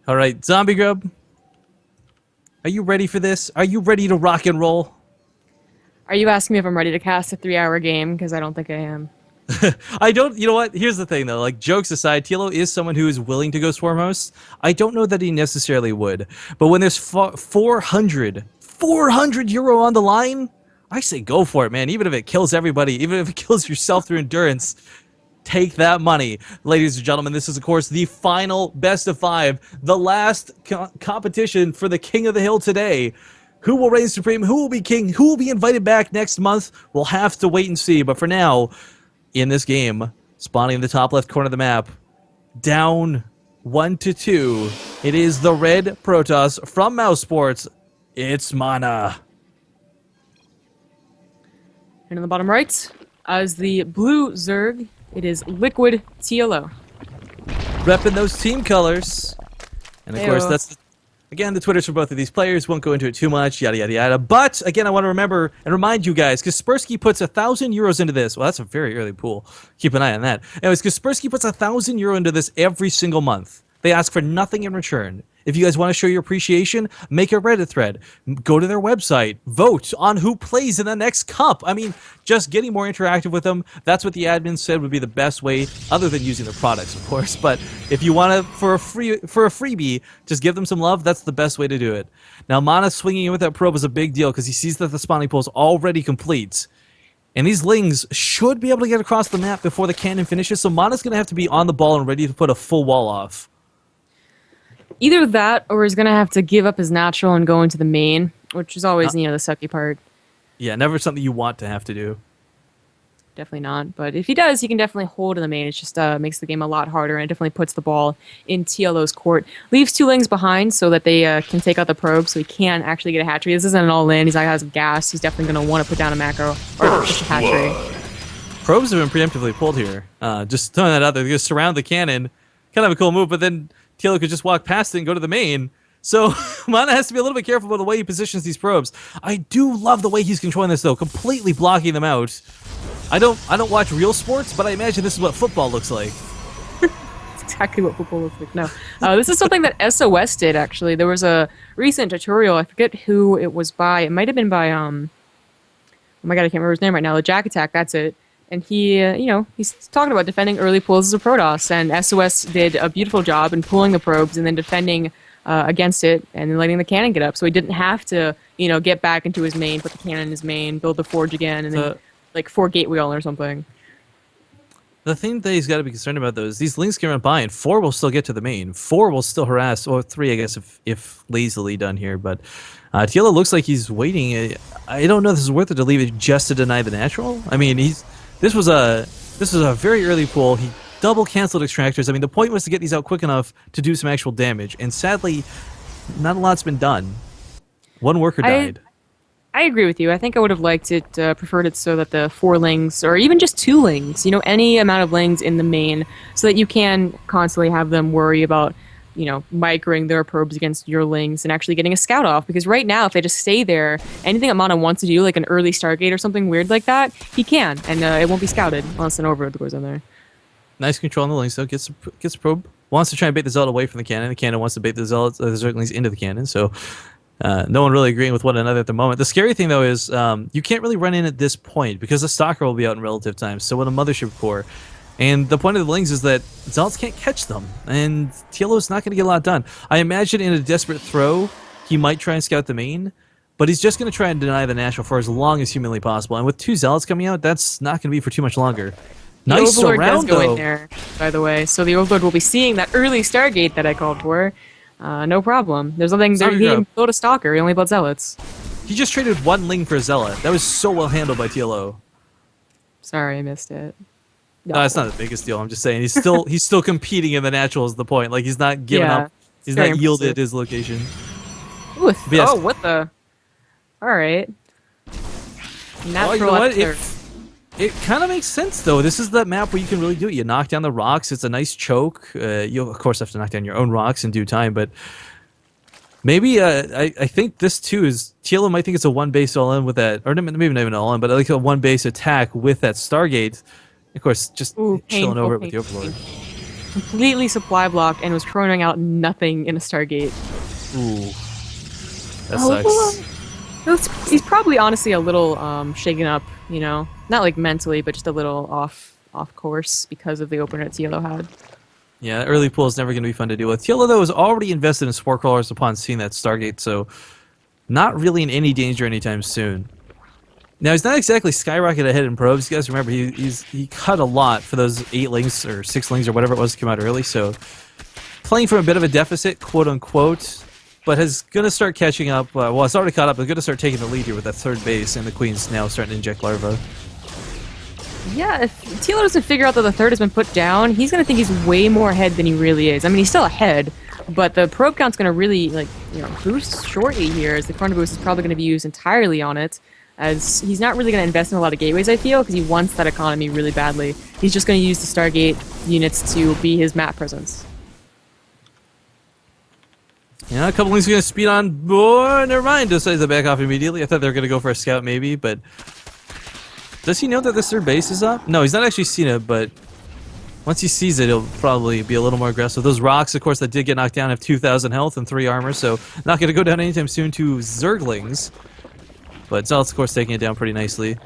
All right, Zombie Grub, are you ready for this? Are you ready to rock and roll? Are you asking me if I'm ready to cast a 3-hour game? Because I don't think I am. I don't. You know what? Here's the thing, though. Like, jokes aside, TLO is someone who is willing to go swarm host. I don't know that he necessarily would. But when there's 400 euro on the line, I say go for it, man. Even if it kills everybody, even if it kills yourself through endurance, take that money. Ladies and gentlemen, this is, of course, the final best of 5, the last competition for the King of the Hill today. Who will reign supreme? Who will be king? Who will be invited back next month? We'll have to wait and see. But for now, in this game, spawning in the top left corner of the map, down 1-2, it is the red Protoss from Mouse Sports. It's MaNa. And in the bottom right, as the blue Zerg, it is Liquid TLO. Repping those team colors. And of course, Heyo. that's again the Twitters for both of these players. Won't go into it too much, yada yada yada. But again, I want to remember and remind you guys, Kaspersky puts 1,000 euros into this. Well, that's a very early pool. Keep an eye on that. Anyways, Kaspersky puts 1,000 euro into this every single month. They ask for nothing in return. If you guys want to show your appreciation, make a Reddit thread. Go to their website. Vote on who plays in the next cup. I mean, just getting more interactive with them. That's what the admin said would be the best way, other than using their products, of course. But if you want to, for a freebie, just give them some love. That's the best way to do it. Now, MaNa swinging in with that probe is a big deal because he sees that the spawning pool is already complete. And these lings should be able to get across the map before the cannon finishes. So MaNa's going to have to be on the ball and ready to put a full wall off. Either that, or he's going to have to give up his natural and go into the main, which is always, the sucky part. Yeah, never something you want to have to do. Definitely not. But if he does, he can definitely hold in the main. It just makes the game a lot harder, and it definitely puts the ball in TLO's court. Leaves 2 lings behind so that they can take out the probe, so he can actually get a hatchery. This isn't an all-in. He's like, has gas. He's definitely going to want to put down a macro or just a hatchery. Probes have been preemptively pulled here. Just throwing that out there. They're going to surround the cannon. Kind of a cool move, but then TLO could just walk past it and go to the main. So MaNa has to be a little bit careful about the way he positions these probes. I do love the way he's controlling this, though, completely blocking them out. I don't watch real sports, but I imagine this is what football looks like. That's exactly what football looks like. No, this is something that SOS did, actually. There was a recent tutorial. I forget who it was by. It might have been by, oh my god, I can't remember his name right now. The Jack Attack, that's it. And he, he's talking about defending early pools as a Protoss, and SOS did a beautiful job in pulling the probes and then defending against it and then letting the cannon get up. So he didn't have to, get back into his main, put the cannon in his main, build the forge again, and then, like, 4 gate wheel or something. The thing that he's got to be concerned about, though, is these links can run by, and 4 will still get to the main. 4 will still harass, or 3, I guess, if lazily done here. But TLO looks like he's waiting. I don't know if this is worth it to leave it just to deny the natural. I mean, This was a very early pool. He double canceled extractors. I mean, the point was to get these out quick enough to do some actual damage, and sadly, not a lot's been done. 1 worker died. I agree with you. I think I would have liked it, preferred it so that the 4 lings, or even just 2 lings, any amount of lings in the main, so that you can constantly have them worry about, microing their probes against your lings and actually getting a scout off. Because right now, if they just stay there, anything that MaNa wants to do, like an early Stargate or something weird like that, he can, and it won't be scouted unless an overload goes in there. Nice control on the links, though. Gets a probe. Wants to try and bait the Zealot away from the cannon. The cannon wants to bait the Zerglings into the cannon. So no one really agreeing with one another at the moment. The scary thing, though, is you can't really run in at this point because the Stalker will be out in relative time. So will a Mothership Core. And the point of the Lings is that Zealots can't catch them, and TLO's not going to get a lot done. I imagine in a desperate throw, he might try and scout the main, but he's just going to try and deny the natural for as long as humanly possible. And with 2 Zealots coming out, that's not going to be for too much longer. Nice the Overlord surround, does go though. in there, by the way, so the Overlord will be seeing that early Stargate that I called for. No problem. There's nothing. He didn't build a Stalker. He only built Zealots. He just traded 1 Ling for a Zealot. That was so well handled by TLO. Sorry, I missed it. No, it's not the biggest deal. I'm just saying he's still competing in the natural is the point. Like he's not giving up. He's not yielded his location. Ooh, oh, what the? All right. Well, you know what? It kind of makes sense though. This is the map where you can really do it. You knock down the rocks. It's a nice choke. You of course have to knock down your own rocks in due time, but maybe I think this too is TLO might think it's a 1 base all in with that, or maybe not even all in, but like a 1 base attack with that Stargate. Of course, just chilling over it with the Overlord. completely supply blocked and was chroning out nothing in a Stargate. Ooh, that Oh, sucks. he's probably honestly a little shaken up, you know, not like mentally, but just a little off course because of the opener that TLO had. Yeah, early pool is never going to be fun to deal with. TLO, though, was already invested in Spore Crawlers upon seeing that Stargate, so not really in any danger anytime soon. Now, he's not exactly skyrocketed ahead in probes. You guys remember, he cut a lot for those 8 links or 6 links or whatever it was to come out early, so playing from a bit of a deficit, quote-unquote, but is going to start catching up. Well, it's already caught up, but going to start taking the lead here with that 3rd base, and the Queen's now starting to inject larvae. Yeah, if TLO doesn't figure out that the 3rd has been put down, he's gonna think he's way more ahead than he really is. I mean, he's still ahead, but the probe count's gonna really boost shortly here, as the corner boost is probably gonna be used entirely on it, as he's not really gonna invest in a lot of gateways. I feel because he wants that economy really badly. He's just gonna use the Stargate units to be his map presence. Yeah, a couple links are going to speed on. Oh, never mind. Decides to back off immediately. I thought they were going to go for a scout maybe, but does he know that this 3rd base is up? No, he's not actually seen it, but once he sees it, he'll probably be a little more aggressive. Those rocks, of course, that did get knocked down have 2,000 health and 3 armor, so not going to go down anytime soon to Zerglings. But Zealot's, of course, taking it down pretty nicely.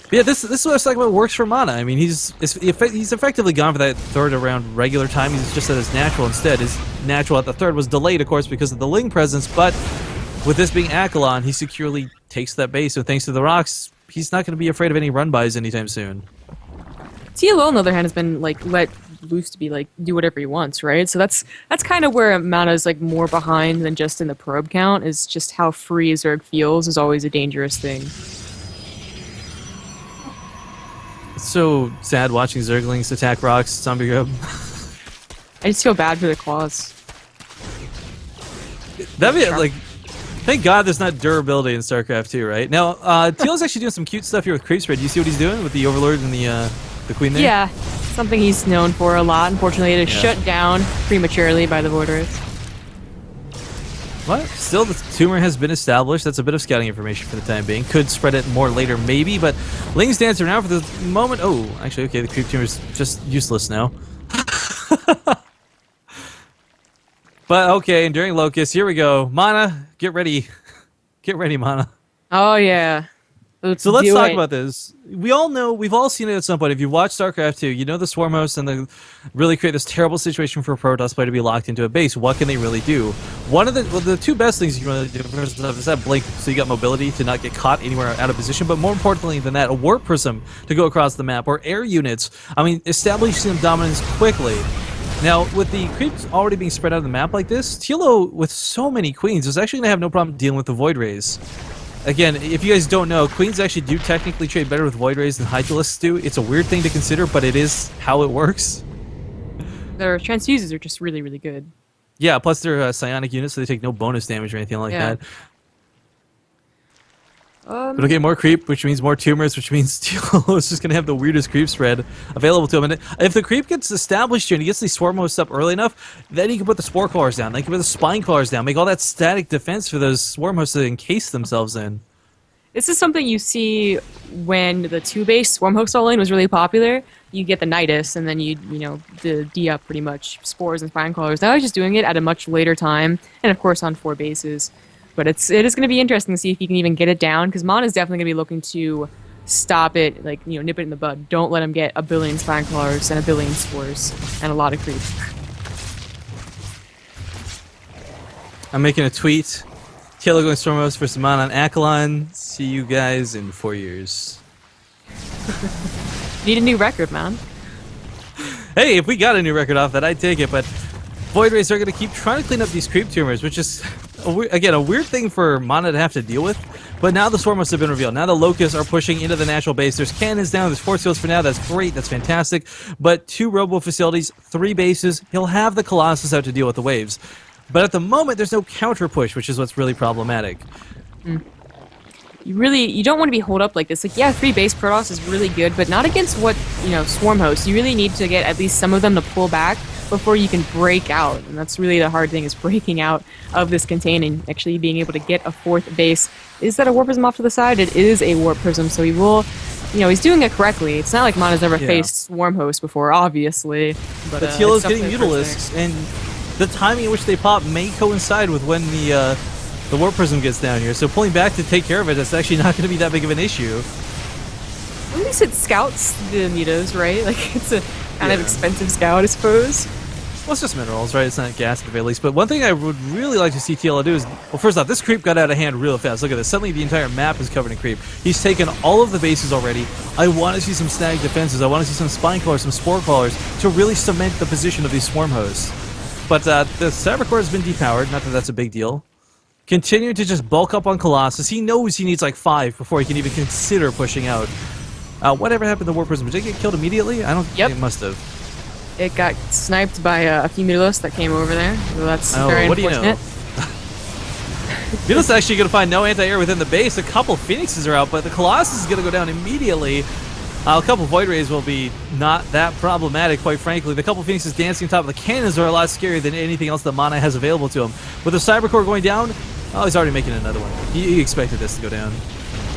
But yeah, this is what I was talking about. Works for MaNa. I mean, he's effectively gone for that 3rd around regular time. He's just at his natural instead. His natural at the 3rd was delayed, of course, because of the Ling presence, but with this being Akalon, he securely takes that base, so thanks to the rocks, he's not going to be afraid of any run-bys anytime soon. TLO, on the other hand, has been let loose to be do whatever he wants, right? So that's kind of where MaNa's more behind than just in the probe count. Is just how free Zerg feels is always a dangerous thing. It's so sad watching Zerglings attack rocks, zombie grub. I just feel bad for the claws. That'd be thank God there's not durability in StarCraft 2, right? Now, Teal's actually doing some cute stuff here with creep spread. Do you see what he's doing with the Overlord and the Queen there? Yeah, something he's known for a lot. Unfortunately, it is shut down prematurely by the Void Rays. What? Still, the tumor has been established. That's a bit of scouting information for the time being. Could spread it more later, maybe, but Ling's dancing around for the moment. Oh, actually, okay, the creep tumor's just useless now. But okay, Enduring Locust, here we go. MaNa, get ready. Get ready, MaNa. Oh, yeah. So let's talk about this. We all know, we've all seen it at some point. If you've watched StarCraft 2, you know the Swarm hosts and the really create this terrible situation for a Protoss player to be locked into a base. What can they really do? One of the 2 best things you can really do first off is that blink, so you got mobility to not get caught anywhere out of position. But more importantly than that, a warp prism to go across the map, or air units. I mean, establishing dominance quickly. Now, with the creeps already being spread out of the map like this, TLO, with so many queens, is actually going to have no problem dealing with the Void Rays. Again, if you guys don't know, queens actually do technically trade better with Void Rays than Hydralisks do. It's a weird thing to consider, but it is how it works. Their transfuses are just really, really good. Yeah, plus they're psionic units, so they take no bonus damage or anything like that. But okay, more creep, which means more tumors, which means TLO is just going to have the weirdest creep spread available to him. And if the creep gets established here and he gets these swarm hosts up early enough, then he can put the spore crawlers down, then he can put the spine crawlers down, make all that static defense for those swarm hosts to encase themselves in. This is something you see when the 2-base swarm host all lane was really popular. You get the Nidus, and then you the D up pretty much spores and spine crawlers. Now he's just doing it at a much later time, and of course on 4 bases. But it is going to be interesting to see if he can even get it down, because MaNa is definitely going to be looking to stop it, nip it in the bud. Don't let him get a billion spine crawlers and a billion spores and a lot of creep. I'm making a tweet. TLO going Stormhost versus MaNa on Akalon. See you guys in 4 years. Need a new record, man. Hey, if we got a new record off that, I'd take it, but Void Rays are going to keep trying to clean up these creep tumors, which is, again, a weird thing for MaNa to have to deal with. But now the Swarm hosts have been revealed. Now the Locusts are pushing into the natural base. There's cannons down. There's force fields for now. That's great. That's fantastic. But 2 robo facilities, 3 bases. He'll have the Colossus out to deal with the waves. But at the moment, there's no counter push, which is what's really problematic. You don't want to be holed up like this. 3 base Protoss is really good, but not against Swarm hosts. You really need to get at least some of them to pull back before you can break out. And that's really the hard thing, is breaking out of this contain and actually being able to get a 4th base. Is that a Warp Prism off to the side? It is a Warp Prism, so he will he's doing it correctly. It's not like MaNa's never Yeah. faced Swarm Host before, obviously. But The TLO's it's getting definitely a first Mutalisks, and the timing in which they pop may coincide with when the Warp Prism gets down here. So pulling back to take care of it, that's actually not going to be that big of an issue. thing. At least it scouts the Mutas, right? Like, it's a kind of Yeah. expensive scout, I suppose. Well, it's just minerals, right? It's not gas at the very least. But one thing I would really like to see TLO do is, well, first off, this creep got out of hand real fast. Look at this. Suddenly the entire map is covered in creep. He's taken all of the bases already. I want to see some snag defenses. I want to see some spine crawlers, some spore crawlers to really cement the position of these swarm hosts. But the Cybercore has been depowered. Not that that's a big deal. Continuing to just bulk up on Colossus. He knows he needs like 5 before he can even consider pushing out. Whatever happened to Warp Prism? Did it get killed immediately? I don't Yep. think it must have. It got sniped by a few Mutalisks that came over there, so that's very what do you know? unfortunate. Beetle's actually going to find no anti-air within the base. A couple Phoenixes are out, but the Colossus is going to go down immediately. A couple Void Rays will be not that problematic, quite frankly. The couple Phoenixes dancing on top of the cannons are a lot scarier than anything else that MaNa has available to him. With the Cybercore going down, oh, he's already making another one. He expected this to go down.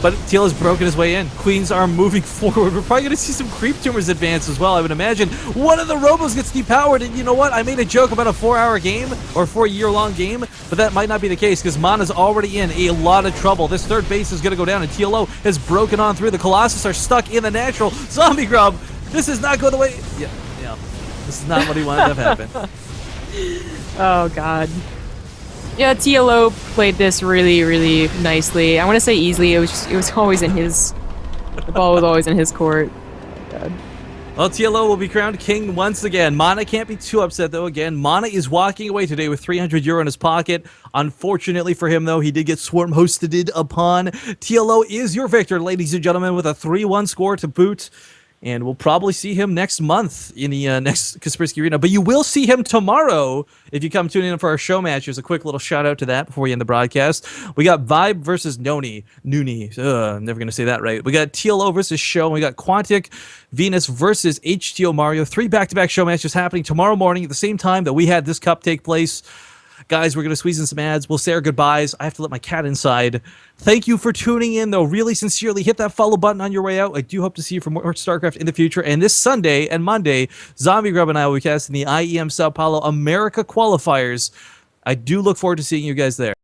But TLO's broken his way in. Queens are moving forward. We're probably going to see some Creep Tumors advance as well, I would imagine. One of the Robos gets depowered, and you know what? I made a joke about a 4-hour game, or 4-year-long game, but that might not be the case, because MaNa's already in a lot of trouble. This third base is going to go down, and TLO has broken on through. The Colossus are stuck in the natural. Zombie Grub, this is not going the way... Yeah. This is not what he wanted to have happen. Oh, God. Yeah, TLO played this really, really nicely. I want to say easily. It was always in his... The ball was always in his court. God. Well, TLO will be crowned king once again. MaNa can't be too upset, though. Again, MaNa is walking away today with 300 euro in his pocket. Unfortunately for him, though, he did get swarm hosted upon. TLO is your victor, ladies and gentlemen, with a 3-1 score to boot. And we'll probably see him next month in the next Kaspersky Arena. But you will see him tomorrow if you come tune in for our show match. There's a quick little shout out to that before we end the broadcast. We got Vibe versus Nooni. I'm never going to say that right. We got TLO versus Show. And we got Quantic Venus versus HTO Mario. 3 back-to-back show matches happening tomorrow morning at the same time that we had this cup take place. Guys, we're going to squeeze in some ads. We'll say our goodbyes. I have to let my cat inside. Thank you for tuning in, though. Really, sincerely, hit that follow button on your way out. I do hope to see you for more StarCraft in the future. And this Sunday and Monday, Zombie Grub and I will be casting the IEM Sao Paulo America qualifiers. I do look forward to seeing you guys there.